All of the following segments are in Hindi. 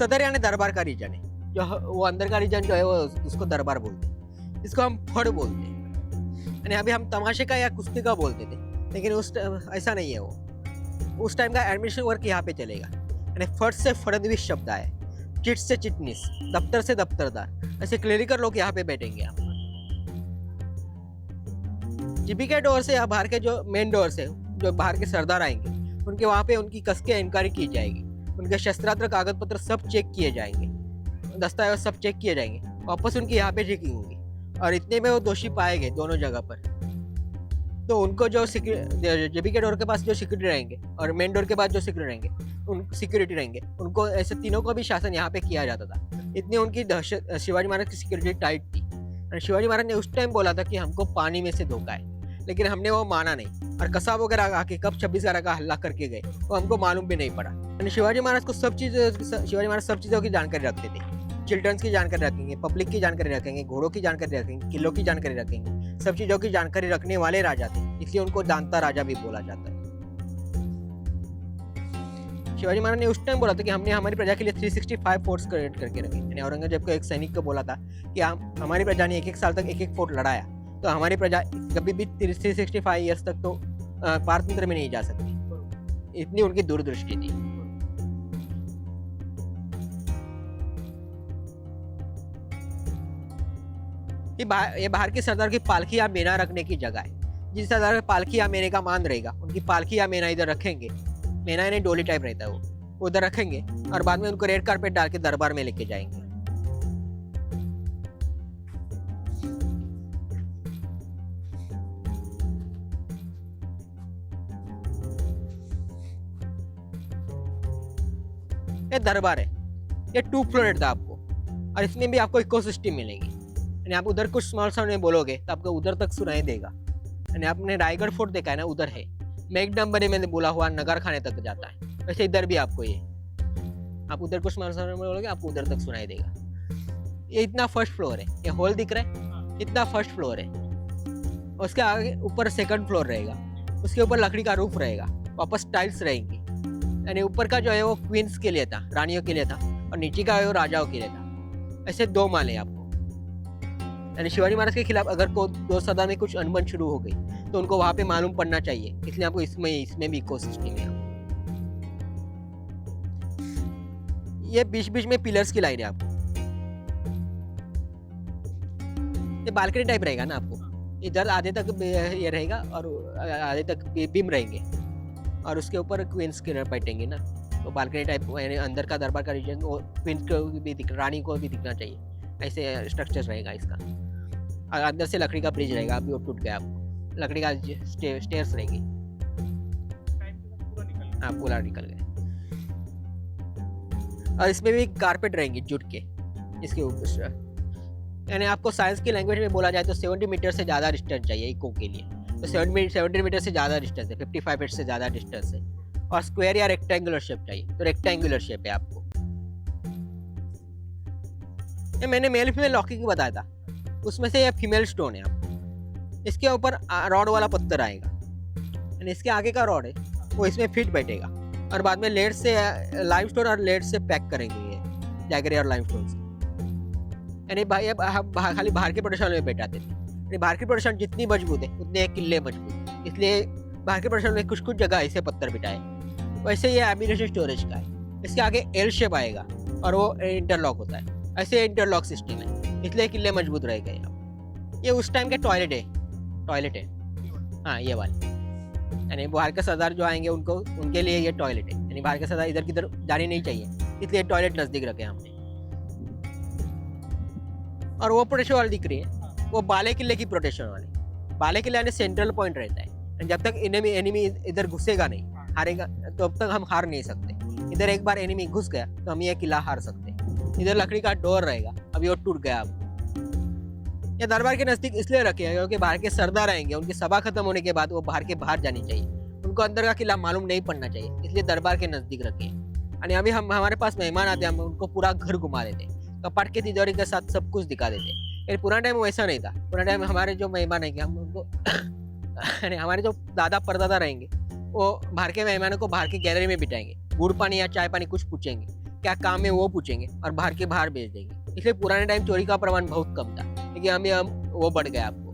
सदर यानी दरबार का रीजन है, जो वो अंदर का रीजन जो है वो उसको दरबार बोलते हैं, इसको हम फड़ बोलते हैं। यानी अभी हम तमाशे का या कुश्ती का बोलते थे, लेकिन उस ऐसा नहीं है वो। उस टाइम का एडमिशन वर्क यहाँ पे चलेगा। यानी फट से फड़दवीस शब्द आए, चिट से चिटनीस, दफ्तर से दफ्तरदार, ऐसे क्लेरिकल लोग यहाँ पे बैठेंगे। आप जीपी के डोर से या बाहर के जो मेन डोर से जो बाहर के सरदार आएंगे, उनके वहाँ पे उनकी कस के इंक्वायरी की जाएगी, उनके शस्त्रास्त्र कागज पत्र सब चेक किए जाएंगे, दस्तावेज सब चेक किए जाएंगे, वापस उनकी यहाँ पे चेकिंग होगी और इतने में वो दोषी पाए गए दोनों जगह पर, तो उनको जो जीपी के डोर के पास जो सिक्योरिटी रहेंगे और मेन डोर के पास जो सिक्योरिटी रहेंगे उनको ऐसे तीनों को भी शासन यहाँ पे किया जाता था। इतनी उनकी दहशत, शिवाजी महाराज की सिक्योरिटी टाइट थी। और शिवाजी महाराज ने उस टाइम बोला था कि हमको पानी में से धोखा है, लेकिन हमने वो माना नहीं और कसाब वगैरह आके कब 26/11 का हल्ला करके गए वो हमको मालूम भी नहीं पड़ा। यानी शिवाजी महाराज को सब चीज़ों की जानकारी रखते थे। चिल्ड्रंस की जानकारी रखेंगे, पब्लिक की जानकारी रखेंगे, घोड़ों की जानकारी रखेंगे, किलों की जानकारी रखेंगे, सब चीज़ों की जानकारी रखने वाले राजा थे, इसलिए उनको जानता राजा भी बोला जाता है। शिवाजी महाराज ने उस टाइम बोला था कि हमने हमारी प्रजा के लिए 365 फोर्ट्स क्रिएट करके रखे। यानी औरंगजेब को एक सैनिक को बोला था कि हमारी प्रजा ने एक साल तक एक फोर्ट लड़ाया, तो हमारी प्रजा कभी भी 365 ईयर्स तक तो पारतंत्र में नहीं जा सकती। इतनी उनकी दूरदृष्टि थी। ये बाहर के सरदार की पालकी या मेना रखने की जगह है। जिस सरदार की पालकी या मेने का मान रहेगा, उनकी पालकी या मेना इधर रखेंगे। मेना यानी डोली टाइप रहता है, वो उधर रखेंगे और बाद में उनको रेड कारपेट डाल के दरबार में लेके जाएंगे। ये दरबार है, ये 2 फ्लोर था आपको, और इसमें भी आपको इकोसिस्टम मिलेगी। यानी आप उधर कुछ स्मॉल साउंड में बोलोगे तो आपको उधर तक सुनाई देगा। यानी आपने रायगढ़ फोर्ट देखा है ना, उधर है। मेघडम्बरी में बोला हुआ नगर खाने तक जाता है, वैसे इधर भी आपको ये, आप उधर कुछ स्मॉल साउंड में बोलोगे आपको उधर तक सुनाई देगा। ये इतना फर्स्ट फ्लोर है, ये हॉल दिख रहा है, इतना फर्स्ट फ्लोर है। उसके आगे ऊपर सेकंड फ्लोर रहेगा, उसके ऊपर लकड़ी का रूफ रहेगा, वापस टाइल्स रहेंगी। यानी ऊपर का जो है वो क्वींस के लिए था, रानियों के लिए था, और नीचे का है वो राजाओं के लिए था। ऐसे 2 माले आपको। यानी शिवाजी महाराज के खिलाफ अगर को 2 सदा में कुछ अनबन शुरू हो गई तो उनको वहां पे मालूम पड़ना चाहिए, इसलिए आपको इसमें भी इकोसिस्टम है। ये बीच में पिलर्स की लाइन है आपको। ये बालकनी टाइप रहेगा ना आपको, इधर आधे तक ये रहेगा और आधे तक बीम रहेंगे, और उसके ऊपर क्वींस के बैठेंगे ना, तो बालकनी टाइप यानी अंदर का दरबार का रीजन वो क्वींस को भी रानी को भी दिखना चाहिए, ऐसे स्ट्रक्चर रहेगा इसका। और अंदर से लकड़ी का ब्रिज रहेगा, अभी वो टूट गया, आपको लकड़ी का स्टेयर्स रहेगी। हाँ, पूरा निकल गए। और इसमें भी कारपेट रहेंगी जुट के इसके ऊपर। यानी आपको साइंस की लैंग्वेज में बोला जाए तो 70 मीटर से ज़्यादा डिस्टेंस चाहिए इको के लिए, तो 70 मीटर से ज़्यादा डिस्टेंस है, 55 फीट से ज़्यादा डिस्टेंस है। और स्क्वायर या रेक्टेंगुलर शेप चाहिए, तो रेक्टेंगुलर शेप है आपको। ये मैंने मेल फीमेल लॉकिंग बताया था, उसमें से ये फीमेल स्टोन है। आपको इसके ऊपर रॉड वाला पत्थर आएगा, यानी इसके आगे का रॉड है वो इसमें फिट बैठेगा, और बाद में लेड से लाइमस्टोन और लेड से पैक करेंगे ये जैगरी और लाइमस्टोन से। यानी भाई खाली बाहर के प्रोटेक्शन में बैठाते थे। यानी बाहर की प्रोटेक्शन जितनी मजबूत है उतने किले मजबूत, इसलिए बाहर के प्रोटेक्शन में कुछ जगह ऐसे पत्थर बिठाए। वैसे ये एम्यूनिशन स्टोरेज का है। इसके आगे एल शेप आएगा और वो इंटरलॉक होता है, ऐसे इंटरलॉक सिस्टम है, इसलिए किले मजबूत रहेगा। ये उस टाइम के टॉयलेट है। हाँ, ये वाले। यानी बाहर के सरदार जो आएंगे उनके लिए ये टॉयलेट है। यानी बाहर के सरदार इधर किधर जाने नहीं चाहिए, इसलिए टॉयलेट नजदीक रखे हमने। और वो प्रोटेक्शन वाली दिख रही है, वो बाले किले की प्रोटेक्शन वाली। बाले किले यानी सेंट्रल पॉइंट रहता है, जब तक एनिमी इधर घुसेगा नहीं, हारेगा, तो अब तक हम हार नहीं सकते। इधर एक बार एनिमी घुस गया तो हम ये किला हार सकते। इधर लकड़ी का डोर रहेगा, अभी वो टूट गया। अब ये दरबार के नजदीक इसलिए रखे हैं क्योंकि बाहर के सरदार आएंगे, उनकी सभा खत्म होने के बाद वो बाहर के बाहर जानी चाहिए, उनको अंदर का किला मालूम नहीं पड़ना चाहिए, इसलिए दरबार के नजदीक रखे हैं। यानी अभी हमारे पास मेहमान आते हैं, हम उनको पूरा घर घुमा देते, कपाट की तिजोरी के साथ सब कुछ दिखा देते। लेकिन पुराना टाइम वैसा नहीं था। पुराना टाइम हमारे जो मेहमान आएंगे, हम उनको हमारे जो दादा परदादा रहेंगे, वो बाहर के मेहमानों को बाहर की गैलरी में बिठाएंगे, गुड़ पानी या चाय पानी कुछ पूछेंगे, क्या काम है वो पूछेंगे और बाहर के बाहर भेज देंगे। इसलिए पुराने टाइम चोरी का प्रमाण बहुत कम था, लेकिन हम वो बढ़ गया आपको।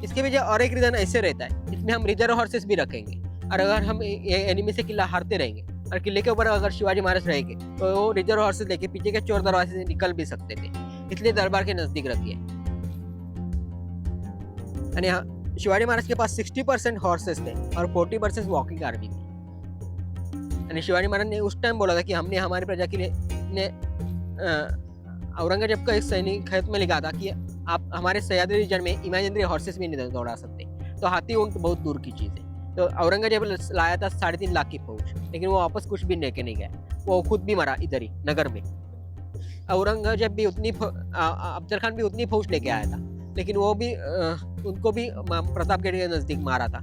इसके वजह और एक रीजन ऐसे रहता है, इसमें हम रिजर्व हॉर्सेस भी रखेंगे, और अगर हम एनिमी से किला हारते रहेंगे और किले के ऊपर अगर शिवाजी महाराज रहेंगे तो वो रिजर्व हॉर्सेस लेके पीछे के चोर दरवाजे से निकल भी सकते थे, इसलिए दरबार के नजदीक रखिए। शिवाजी महाराज के पास 60% हॉर्सेस थे और 40% वॉकिंग आर्मी थी। शिवाजी महाराज ने उस टाइम बोला था कि हमने हमारी प्रजा के लिए औरंगजेब का एक सैनिक खत में लिखा था कि आप हमारे सह्याद्री रीजन में इमेजिनरी हॉर्सेस भी नहीं दौड़ा सकते, तो हाथी ऊंट बहुत दूर की चीज़ है। तो औरंगजेब लाया था 3.5 लाख की फौज, लेकिन वो वापस कुछ भी लेके नहीं गया, वो खुद भी मरा इधर ही नगर में। औरंगजेब भी अफजल खान भी उतनी फौज लेके आया था, लेकिन वो भी उनको भी प्रतापगढ़ के नजदीक मारा था,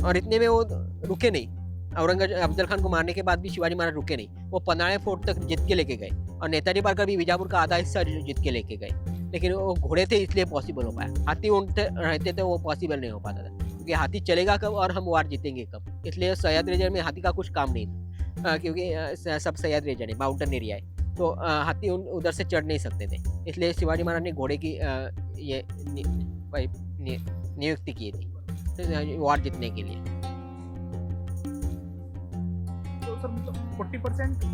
और इतने में वो रुके नहीं। औरंगजेब अफजल खान को मारने के बाद भी शिवाजी महाराज रुके नहीं, वो पन्हाड़े फोर्ट तक जीत के लेके गए, और नेताजी पार्कर भी बीजापुर का आधा हिस्सा जीत के लेके गए, लेकिन वो घोड़े थे इसलिए पॉसिबल हो पाया। हाथी ऊंट रहते थे वो पॉसिबल नहीं हो पाता था, क्योंकि हाथी चलेगा कब और हम वार जीतेंगे कब। इसलिए सह्याद्री रीजन में हाथी का कुछ काम नहीं था, क्योंकि सब सह्याद्री रीजन है, माउंटेन एरिया है, तो हाथी उधर से चढ़ नहीं सकते थे। इसलिए शिवाजी महाराज ने घोड़े की ये नियुक्ति की थी वार जीतने के लिए। तो सर 40%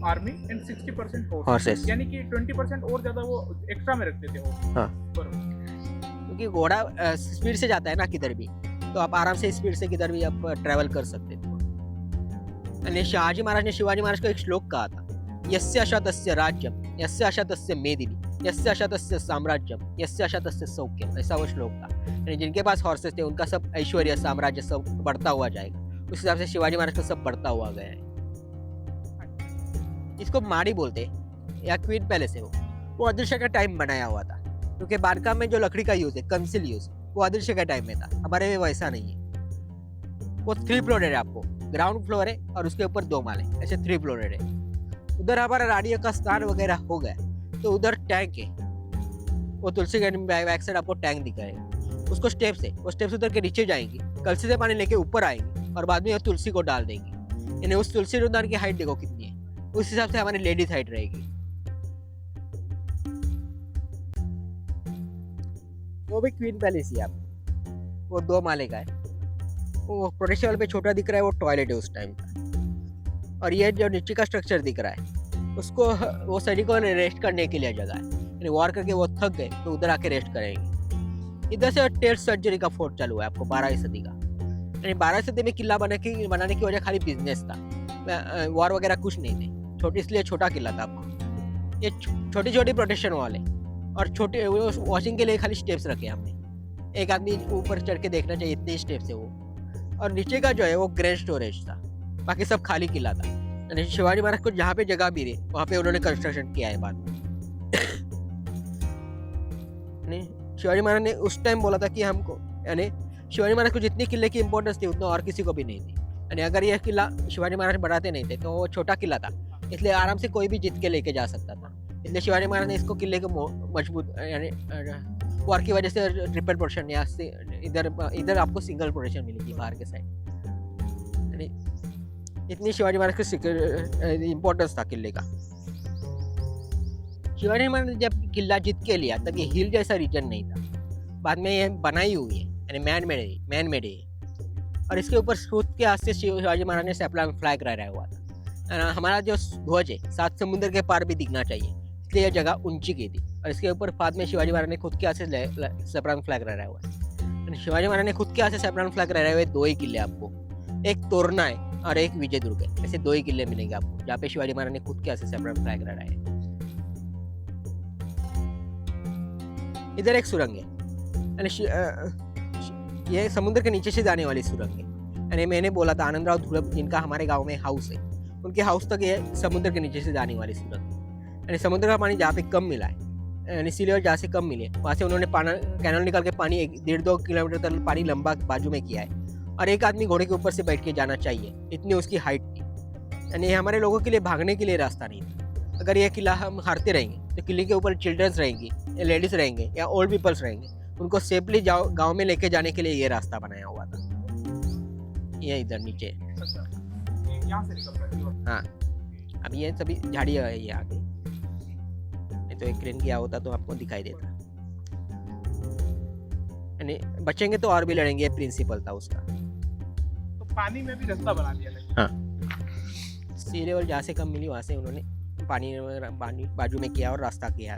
आर्मी एंड 60% हॉर्सेस, यानी कि 20% और ज्यादा वो एक्स्ट्रा में रखते थे वो। हाँ, क्योंकि घोड़ा स्पीड से जाता है ना किधर भी, तो आप आराम से स्पीड से किधर भी आप ट्रैवल कर सकते थे। शाहजी महाराज ने शिवाजी महाराज को एक श्लोक कहा था, यस्य अशतस्य राज्यम, यस्य अशतस्य मेदिनी, यस्य अशतस्य साम्राज्यम, यस्य अशतस्य सौख्यम, ऐसा वो श्लोक था। यानी जिनके पास हॉर्सेस थे उनका सब ऐश्वर्य साम्राज्य सब बढ़ता हुआ जाएगा। उस हिसाब से शिवाजी महाराज का सब बढ़ता हुआ गया है। इसको माड़ी बोलते या क्वीन पैलेस है, वो अदृश्य का टाइम बनाया हुआ था, क्योंकि बारका में जो लकड़ी का यूज है, कंसिल यूज, वो अदृश्य का टाइम में था, हमारे में वैसा नहीं है। वो 3 फ्लोर है, आपको ग्राउंड फ्लोर है और उसके ऊपर 2 माले, ऐसे 3 फ्लोर है। उधर हमारा रानियों का स्थान वगैरह हो गया, तो उधर टैंक है, वो तुलसी गार्डन बैक साइड आपको टैंक दिखाएगा। उसको स्टेप्स है, वो स्टेप्स उतर के नीचे जाएंगी, कलसी से पानी लेके ऊपर आएंगी और बाद में तुलसी को डाल देंगी। यानी उस तुलसी रुदान की हाइट देखो कितनी है, उस हिसाब से हमारी लेडीज हाइट रहेगी। वो भी क्वीन पैलेस ही आपको, वो 2 माले का है। वो प्रोटेक्शन वाल पे छोटा दिख रहा है, वो टॉयलेट है उस टाइम का। और ये जो नीचे का स्ट्रक्चर दिख रहा है, उसको वो सैनिकों ने रेस्ट करने के लिए जगह है, यानी वॉर करके वो थक गए तो उधर आके रेस्ट करेंगे। इधर से टेस्ट सर्जरी का फोर्ट चालू है आपको 12वीं सदी का। यानी 12वीं सदी में किला बनाने की वजह खाली बिजनेस था, वॉर वगैरह कुछ नहीं थे, इसलिए छोटा किला था आपको। ये छोटी छोटी प्रोटेक्शन वाले और छोटे वॉशिंग के लिए खाली स्टेप्स रखे हमने, एक आदमी ऊपर चढ़ के देखना चाहिए, इतने स्टेप्स है वो। और नीचे का जो है वो ग्रैंड स्टोरेज था, बाकी सब खाली किला था। यानी शिवाजी महाराज को जहाँ पे जगह मिली वहाँ पे उन्होंने कंस्ट्रक्शन किया है बाद में। शिवाजी महाराज ने उस टाइम बोला था कि हमको, यानी शिवाजी महाराज को जितनी किले की इंपॉर्टेंस थी उतना और किसी को भी नहीं थी। यानी अगर यह किला शिवाजी महाराज बढ़ाते नहीं थे तो वो छोटा किला था, इसलिए आराम से कोई भी जीत के लेके जा सकता था। इसलिए शिवाजी महाराज ने इसको किले को मजबूत, यानी वॉर की वजह से ट्रिपल प्रोटेक्शन, यहाँ से इधर आपको सिंगल प्रोटेक्शन मिलेगी बाहर के साइड। यानी इतनी शिवाजी महाराज की इम्पोर्टेंस था किले का। शिवाजी महाराज ने जब किला जीत के लिया तब ये हिल जैसा रीजन नहीं था, बाद में ये बनाई हुई है, यानी मैन मेड है। और इसके ऊपर सूत के हाथ से शिवाजी महाराज ने सेपला में फ्लैग लहराया हुआ था। हमारा जो ध्वज है 7 समुद्र के पार भी दिखना चाहिए, इसलिए यह जगह ऊंची की थी। और इसके ऊपर बाद में शिवाजी महाराज ने खुद के हाथ से सेपला में फ्लैग लहराया हुआ है। शिवाजी महाराज ने खुद के हाथ से सेपला में फ्लैग लहराए हुए 2 ही किले आपको, एक तोरना है और एक विजय दुर्ग है, ऐसे 2 ही किले मिलेंगे आपको जहाँ पे शिवाजी महाराज ने खुद के हाथ से सेपला में फ्लैग लहराया है। इधर एक सुरंग है, ये समुद्र के नीचे से जाने वाली सुरंग है। यानी मैंने बोला था आनंदराव धुरप जिनका हमारे गांव में हाउस है, उनके हाउस तक ये समुद्र के नीचे से जाने वाली सुरंग है। यानी समुद्र का पानी जहाँ पे कम मिला है, यानी इसीलिए जहाँ से कम मिले वहाँ से उन्होंने कैनल निकाल के पानी 1.5-2 किलोमीटर तक पानी लंबा बाजू में किया है। और एक आदमी घोड़े के ऊपर से बैठ के जाना चाहिए, इतनी उसकी हाइट थी। यानी हमारे लोगों के लिए भागने के लिए रास्ता नहीं था। अगर यह किला हम हारते रहेंगे तो किले के ऊपर चिल्ड्रंस रहेंगी, लेडीज रहेंगे या ओल्ड पीपल्स रहेंगे, उनको सेफली गांव में लेके जाने के लिए ये रास्ता बनाया हुआ था। ये इधर नीचे यहाँ से निकल रहा है। हाँ अब ये सभी झाड़ी है ये आगे, नहीं तो एक क्रेन किया होता तो आपको दिखाई देता। यानी बचेंगे तो और भी लड़ेंगे, प्रिंसिपल था उसका। तो पानी में भी रास्ता बना दिया लेकिन। हाँ सी लेवल जहाँ से कम मिली वहाँ से उन्होंने पानी बाजू में किया और रास्ता किया।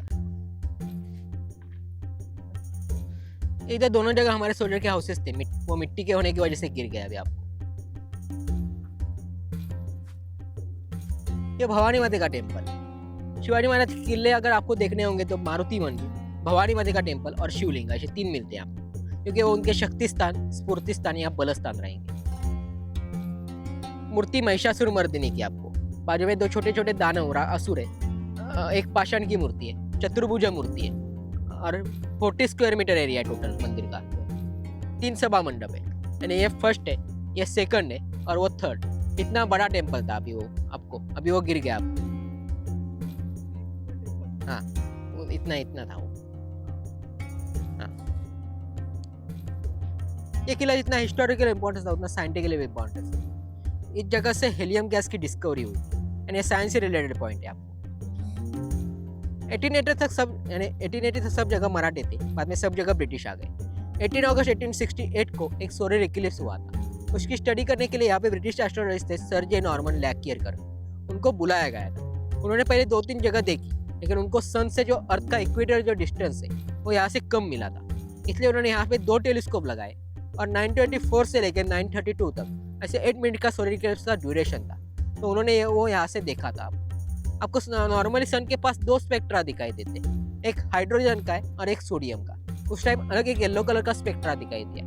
इधर दोनों जगह हमारे सोल्जर के हाउसेस थे, वो मिट्टी के होने की वजह से गिर गया। अभी आपको ये भवानी माता का टेम्पल, शिवाजी महाराज के किले अगर आपको देखने होंगे तो मारुति मंदिर, भवानी माता का टेम्पल और शिवलिंग ऐसे 3 मिलते हैं आपको, क्योंकि वो उनके शक्ति स्थान, स्फूर्ति स्थान या बल स्थान रहेंगे। मूर्ति महिषासुर मर्दिनी की आपको बाजू में 2 छोटे छोटे दानव असुर है, एक पाषाण की मूर्ति है, चतुर्भुजा मूर्ति है और 40 स्क्वायर मीटर एरिया है टोटल मंदिर का। 3 सभा मंडप है, यानी ये फर्स्ट है, ये सेकंड है और वो थर्ड। इतना बड़ा टेम्पल था अभी वो आपको, अभी वो गिर गया आपको। हाँ वो इतना था वो। हाँ ये किला जितना हिस्टोरिकल इम्पोर्टेंस था उतना साइंटिफिकली इम्पोर्टेंस है। इस जगह से हेलियम गैस की डिस्कवरी हुई यानी साइंस से रिलेटेड पॉइंट है आपको। 1880 तक सब जगह मराठे थे, बाद में सब जगह ब्रिटिश आ गए। 18 अगस्त 1868 को एक सोलर इक्लिप्स हुआ था, उसकी स्टडी करने के लिए यहाँ पे ब्रिटिश एस्ट्रोनॉमिस्ट थे सर जे नॉर्मन लैकियर, उनको बुलाया गया था। उन्होंने पहले 2-3 जगह देखी, लेकिन उनको सन से जो अर्थ का इक्वेटर जो डिस्टेंस है वो यहाँ से कम मिला था, इसलिए उन्होंने यहाँ पे 2 टेलीस्कोप लगाए और 924 से लेकर 932 तक ऐसे 8 मिनट का सोलर इक्लिप्स का ड्यूरेशन था, तो उन्होंने वो यहाँ से देखा था। आपको नॉर्मली सन के पास 2 स्पेक्ट्रा दिखाई देते, एक हाइड्रोजन का है और एक सोडियम का। उस टाइम अलग एक येलो कलर का स्पेक्ट्रा दिखाई दिया।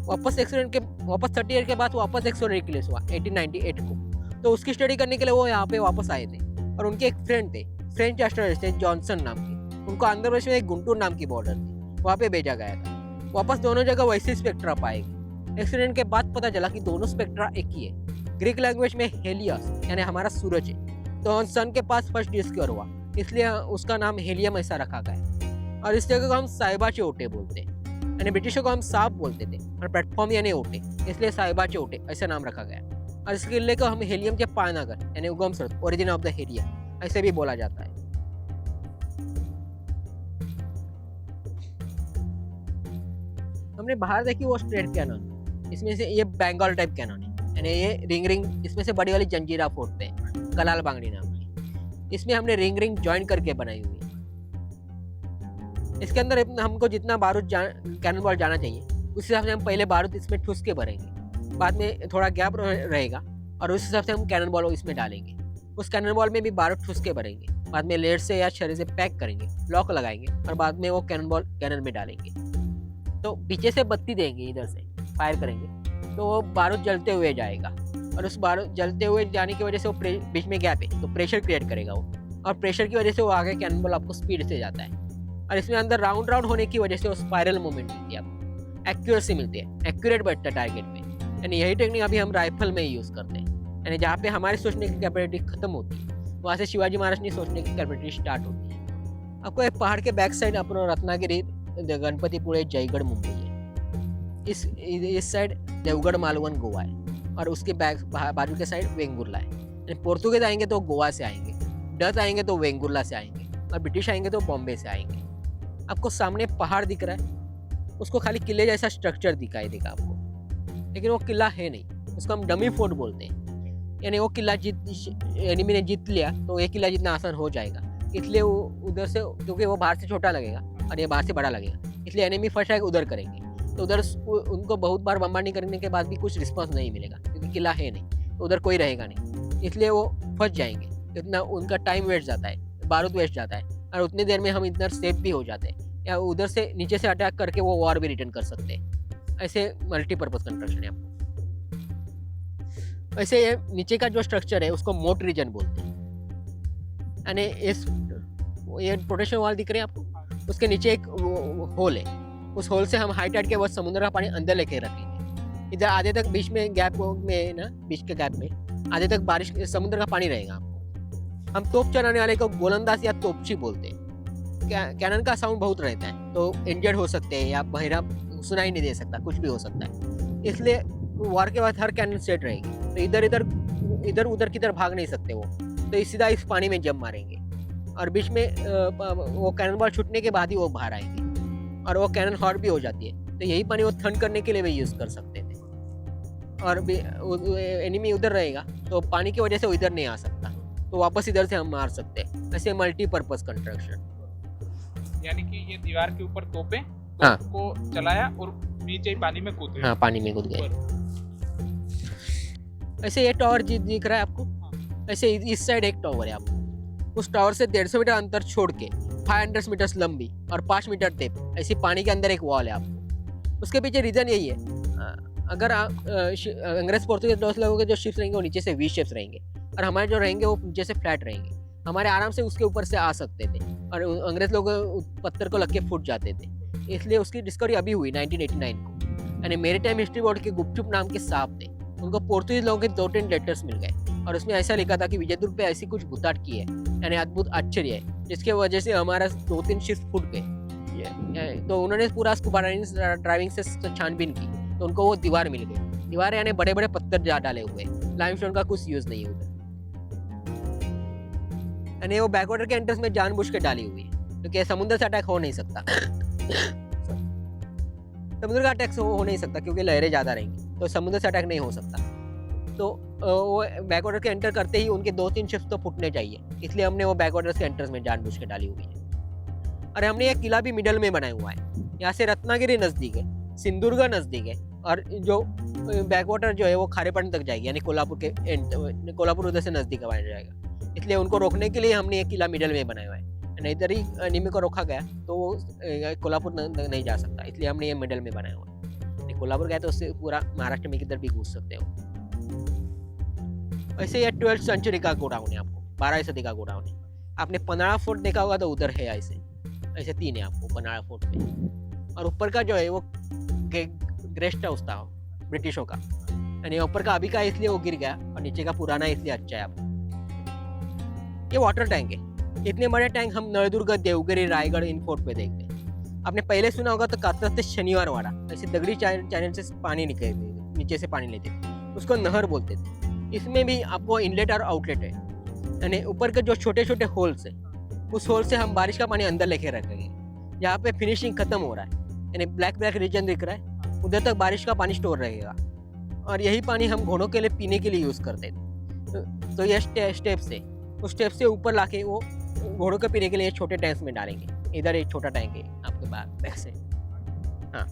वापस 30 ईयर के बाद वापस एक सोलर इक्लिप्स हुआ 1898 को, तो उसकी स्टडी करने के लिए वो यहाँ पे वापस आए थे और उनके एक फ्रेंड थे, फ्रेंच एस्ट्रोनॉमिस्ट थे जॉनसन नाम के, उनको आंध्र प्रदेश में एक गुंटूर नाम की बॉर्डर थी, वहाँ पे भेजा गया था। वापस दोनों जगह वैसे स्पेक्ट्रा पाएगी। एक्सीडेंट के बाद पता चला कि दोनों स्पेक्ट्रा एक ही है। ग्रीक लैंग्वेज में हेलियस यानी हमारा सूरज है, तो सन के पास फर्स्ट डिस्कवर हुआ, इसलिए उसका नाम हेलियम ऐसा रखा गया। और इस जगह को हम साहिबाचे ओटे बोलते हैं, यानी ब्रिटिशों को हम सांप बोलते थे और प्लेटफॉर्म यानी ओटे, इसलिए साहिबाचे ओटे ऐसा नाम रखा गया। और इस किले को हम हेलियम के पायनगर यानी उगम स्रोत, ओरिजिन ऑफ द हेलियम ऐसे भी बोला जाता है। हमने बाहर देखी वो स्ट्रेट कैनन, इसमें से ये बंगाल टाइप कैनन है, यानी ये रिंग इसमें से बड़ी वाली जंजीरा फोड़ते हैं, कलाल बांगड़ी नाम की। इसमें हमने रिंग ज्वाइन करके बनाई हुई है। इसके अंदर हमको जितना बारूद कैनन बॉल जाना चाहिए उस हिसाब से हम पहले बारूद इसमें ठूस के भरेंगे, बाद में थोड़ा गैप रहेगा और उस हिसाब से हम कैनन बॉल इसमें डालेंगे। उस कैनन बॉल में भी बारूद ठूस के भरेंगे, बाद में लेड से या छर्रे से पैक करेंगे, लॉक लगाएंगे और बाद में वो कैनन बॉल कैनन में डालेंगे। तो पीछे से बत्ती देंगे, इधर से फायर करेंगे तो वो बारूद जलते हुए जाएगा और उस बारूद जलते हुए जाने की वजह से वो बीच में गैप है तो प्रेशर क्रिएट करेगा वो, और प्रेशर की वजह से वो आगे कैनन बॉल आपको स्पीड से जाता है। और इसमें अंदर राउंड होने की वजह से वो स्पाइरल मूवमेंट मिलती है, आपको एक्यूरेसी मिलती है, एक्यूरेट बैठता है टारगेट में। यानी यही टेक्निक अभी हम राइफल में यूज़ करते हैं, यानी जहाँ पे हमारी सोचने की कैपेबिलिटी खत्म होती है वहाँ से शिवाजी महाराज की सोचने की कैपेबिलिटी स्टार्ट होती है। आपको एक पहाड़ के बैक साइड अपना रत्नागिरी, गणपतिपुळे, जयगढ़ मुंबई है, इस साइड देवगढ़ मालवन गोवा है और उसके बाजू के साइड वेंगुर्ला है। पोर्तुगीज आएंगे तो गोवा से आएंगे, डच आएंगे तो वेंगुर्ला से आएंगे और ब्रिटिश आएंगे तो बॉम्बे से आएंगे। आपको सामने पहाड़ दिख रहा है, उसको खाली किले जैसा स्ट्रक्चर दिखाई देगा आपको, लेकिन वो किला है नहीं, उसको हम डमी फोर्ट बोलते हैं। यानी वो किला एनिमी ने जीत लिया तो ये किला जितना आसान हो जाएगा, इसलिए वो उधर से, क्योंकि वो बाहर से छोटा लगेगा और ये बाहर से बड़ा लगेगा, इसलिए एनिमी फर्स्ट अटैक उधर करेंगे। तो उधर उनको बहुत बार बमबार्डिंग करने के बाद भी कुछ रिस्पॉन्स नहीं मिलेगा, क्योंकि किला है नहीं, तो उधर कोई रहेगा नहीं, इसलिए वो फंस जाएंगे। इतना उनका टाइम वेस्ट जाता है, बारूद वेस्ट जाता है और उतनी देर में हम इधर सेफ भी हो जाते हैं, या उधर से नीचे से अटैक करके वो वॉर भी रिटर्न कर सकते हैं। ऐसे मल्टीपर्पज कंस्ट्रक्शन है आपको। वैसे ये नीचे का जो स्ट्रक्चर है उसको मोट रीजन बोलते हैं, यानी ये प्रोटेक्शन वॉल दिख रहे हैं आपको, उसके नीचे एक होल है, उस होल से हम हाई टाइड के वक्त समुद्र का पानी अंदर लेके रखेंगे। इधर आधे तक बीच में गैप में ना, बीच के गैप में आधे तक बारिश समुद्र का पानी रहेगा आपको। हम तोप चलाने वाले को गोलंदाज या तोपची बोलते हैं। कैनन का साउंड बहुत रहता है तो इंजर्ड हो सकते हैं या बहिरा सुनाई नहीं दे सकता, कुछ भी हो सकता है, इसलिए वॉर के बाद हर कैनन सेट रहेगी। तो इधर इधर उधर किधर भाग नहीं सकते वो, तो सीधा इस पानी में जंप मारेंगे और बीच में वो कैनन बॉल छूटने के बाद ही वो बाहर आएंगे और वो कैनन हॉट भी हो जाती है। तो यही पानी वो ठंड करने के लिए भी यूज़ कर सकते थे। और भी एनिमी उधर रहेगा तो पानी की वजह से वो इधर नहीं आ सकता, तो वापस इधर से हम मार सकते हैं। ऐसे मल्टीपर्पज़ कंस्ट्रक्शन। यानी कि ये दीवार के ऊपर तोपे हाँ। को चलाया और नीचे ही पानी में कूद गए। हाँ, पानी में कूद गए। ऐसे ये टावर दिख रहा है आपको, ऐसे इस साइड एक टावर है आपको, उस टावर से 150 मीटर अंतर छोड़ के 500 मीटर्स लंबी और 5 मीटर डेप्थ ऐसी पानी के अंदर एक वॉल है आपको। उसके पीछे रीज़न यही है, अगर अंग्रेज पोर्तुगीज लोगों के जो शिप्स रहेंगे वो नीचे से वी शेप्स रहेंगे और हमारे जो रहेंगे वो नीचे से फ्लैट रहेंगे। हमारे आराम से उसके ऊपर से आ सकते थे और अंग्रेज लोग पत्थर को लग के फूट जाते थे। इसलिए उसकी डिस्कवरी अभी हुई 1989 को। यानी मेरे टाइम हिस्ट्री बोर्ड के गुपचुप नाम के सांप थे, उनको पोर्तुगीज लोगों के 2-3 लेटर्स मिल गए और उसमें ऐसा लिखा था कि विजयदुर्ग पे ऐसी कुछ भूताट की है, यानी अद्भुत आश्चर्य है, जिसके वजह से हमारा 2-3 शिप्स फूट गए। तो उन्होंने पूरा स्कूबा ड्राइविंग से छानबीन की तो उनको वो दीवार मिल गई। दीवार यानी बड़े बड़े पत्थर जा डाले हुए, लाइमस्टोन का कुछ यूज नहीं उधर, यानी वो बैकवाटर के एंट्रेंस में जानबूझ के डाली हुई है क्योंकि समुद्र से अटैक हो नहीं सकता। समुद्र का अटैक हो नहीं सकता क्योंकि लहरें ज़्यादा रहेंगी, तो समुद्र से अटैक नहीं हो सकता। तो वो बैकवाटर के एंटर करते ही उनके 2-3 शिप्स तो फूटने चाहिए, इसलिए हमने वो बैकवाटर के एंट्रेंस में जानबूझ के डाली हुई है। और हमने एक किला भी मिडल में बनाया हुआ है, यहाँ से रत्नागिरी नज़दीक है, सिंधुदुर्ग नज़दीक है और जो बैकवाटर जो है वो खारेपानी तक जाएगी, यानी कोल्हापुर के कोल्हापुर उधर से नज़दीक आया जाएगा। इसलिए उनको रोकने के लिए हमने एक किला मिडल में बनाया हुआ है, नहीं इधर ही एनिमी को रोका गया तो वो कोल्हापुर नहीं जा सकता, इसलिए हमने ये मिडल में बनाया हुआ है। कोल्हापुर गया तो उससे पूरा महाराष्ट्र में किधर भी घुस सकते हो। वैसे ये 12th सेंचुरी का गोडाउन है, आपको 12वीं सदी का गोडाउन है। आपने पन्हाड़ा फोर्ट देखा होगा तो उधर है, ऐसे 3 है आपको पन्हाड़ा फोर्ट में। और ऊपर का जो है वो गेस्ट हाउस था ब्रिटिशों का, यानी ऊपर का अभी का इसलिए वो गिर गया और नीचे का पुराना इसलिए अच्छा है। आपको ये वाटर टैंक है, इतने बड़े टैंक हम नळदुर्ग, देवगिरी, रायगढ़ इन फोर्ट पे देखते हैं। आपने पहले सुना होगा तो कात्रज से शनिवार वाड़ा, ऐसे दगड़ी चैनल से पानी निकलते, नीचे से पानी लेते थे, उसको नहर बोलते थे। इसमें भी आपको इनलेट और आउटलेट है, यानी ऊपर के जो छोटे छोटे होल्स है उस होल से हम बारिश का पानी अंदर लेके रखेंगे। यहाँ पे फिनिशिंग खत्म हो रहा है, यानी ब्लैक रीजन दिख रहा है, उधर तक बारिश का पानी स्टोर रहेगा और यही पानी हम घोड़ों के लिए पीने के लिए यूज़ करते थे। तो ये स्टेप्स है, उस स्टेप से ऊपर लाके वो घोड़ों के पीने के लिए छोटे टैंक्स में डालेंगे। इधर एक छोटा टैंक है आपके बैक से, हाँ,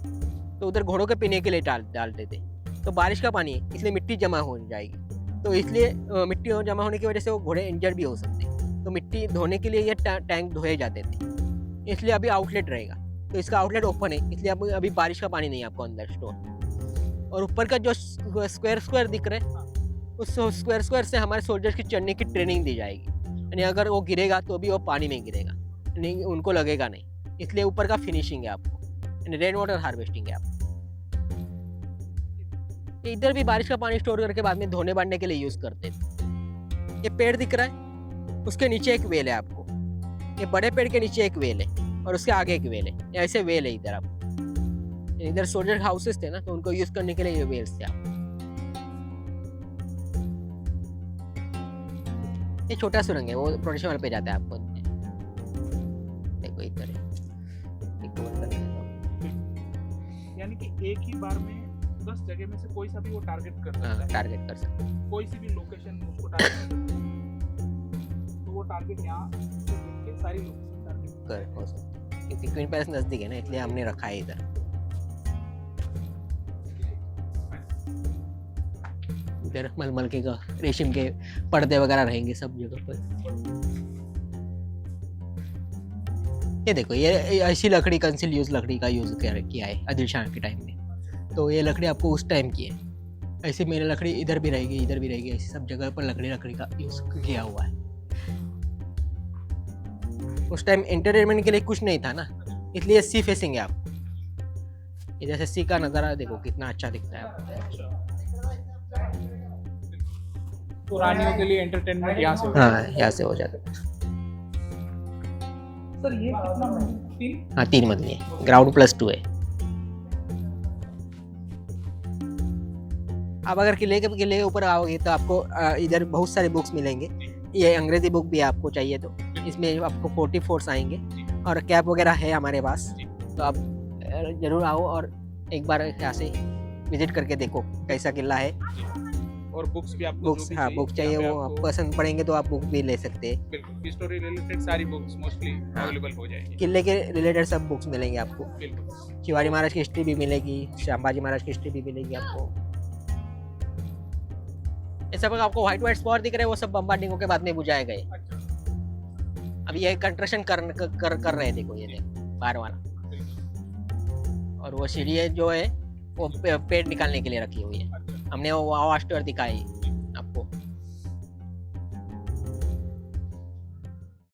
तो उधर घोड़ों के पीने के लिए डालते थे। तो बारिश का पानी है इसलिए मिट्टी जमा हो जाएगी, तो इसलिए मिट्टी जमा होने की वजह से वो घोड़े इंजर्ड भी हो सकते हैं, तो मिट्टी धोने के लिए ये टैंक धोए जाते थे। इसलिए अभी आउटलेट रहेगा, तो इसका आउटलेट ओपन है, इसलिए अभी बारिश का पानी नहीं है आपको अंदर स्टोर। और ऊपर का जो स्क्वायर दिख रहा है उस स्क्वायर से हमारे सोल्जर्स की चढ़ने की ट्रेनिंग दी जाएगी, यानी अगर वो गिरेगा तो भी वो पानी में गिरेगा, नहीं उनको लगेगा नहीं, इसलिए ऊपर का फिनिशिंग है आपको, यानी रेन वाटर हार्वेस्टिंग है आपको। इधर भी बारिश का पानी स्टोर करके बाद में धोने बांटने के लिए यूज़ करते हैं। ये पेड़ दिख रहा है, उसके नीचे एक वेल है आपको, ये बड़े पेड़ के नीचे एक वेल है और उसके आगे एक वेल है, ऐसे वेल है इधर आपको। इधर सोल्जर हाउसेस थे ना, तो उनको यूज़ करने के लिए ये वेल्स थे आपको। ये छोटा सुरंग है, वो प्रोटेक्शन वाले पे जाता है आपको। देखो इधर है, यानी कि एक ही बार में 10 जगह में से कोई सा भी वो टारगेट कर सकता है। टारगेट कर सकते हैं, कोई सी भी लोकेशन उसको टारगेट कर सकता है, तो वो टारगेट यहाँ से सारी लोकेशन टारगेट कर हो सकता है, क्योंकि क्वीन पैलेस नज़दीक है ना, इसलिए हमने रखा है इधर। इधर मलमल के रेशम के पर्दे वगैरह रहेंगे सब जगह पर। ये देखो, ये ऐसी लकड़ी कंसिल यूज लकड़ी का यूज़ किया है आदिल शाह के टाइम में, तो ये लकड़ी आपको उस टाइम की है। ऐसे मेरी लकड़ी इधर भी रहेगी, इधर भी रहेगी, ऐसी सब जगह पर लकड़ी का यूज़ किया हुआ है। उस टाइम एंटरटेनमेंट के लिए कुछ नहीं था ना, इसलिए सी फेसिंग है आपको। इधर से सी का नज़ारा देखो कितना अच्छा दिखता है आपको। तो रानियों के लिए एंटरटेनमेंट यहाँ से हाँ, यहाँ से हो जाता है। सर ये कितना मंजिल? 3? हाँ, 3 मंजिल है, ग्राउंड +2 है। आप अगर किले के ऊपर आओगे तो आपको इधर बहुत सारे बुक्स मिलेंगे। ये अंग्रेजी बुक भी है आपको चाहिए तो, इसमें आपको 40 फोर्स आएंगे और कैप वगैरह है हमारे पास। तो आप जरूर आओ और एक बार यहाँ से विजिट करके देखो कैसा किला है। और बुक्स भी आपको बुक्स, हाँ बुक चाहिए वो आप पसंद पड़ेंगे तो आप बुक भी ले सकते हैं। बिल्कुल हिस्टोरी रिलेटेड सारी बुक्स मोस्टली अवेलेबल हो जाएंगी। किले के रिलेटेड सब बुक्स मिलेंगे आपको। बिल्कुल शिवाजी महाराज की हिस्ट्री भी मिलेगी, संभाजी महाराज की हिस्ट्री भी मिलेगी आपको। ये सब आपको व्हाइट स्पॉट दिख रहे हैं वो सब बम्बार्डिंगों के बाद में बुझाए गए। अच्छा अभी ये कंस्ट्रक्शन कर रहे हैं, देखो ये देखो बाहर वाला। और वो सीढ़ी जो है वो पेड़ निकालने के लिए रखी हुई है। अच्छा हमने वो वाव स्टोर दिखाई।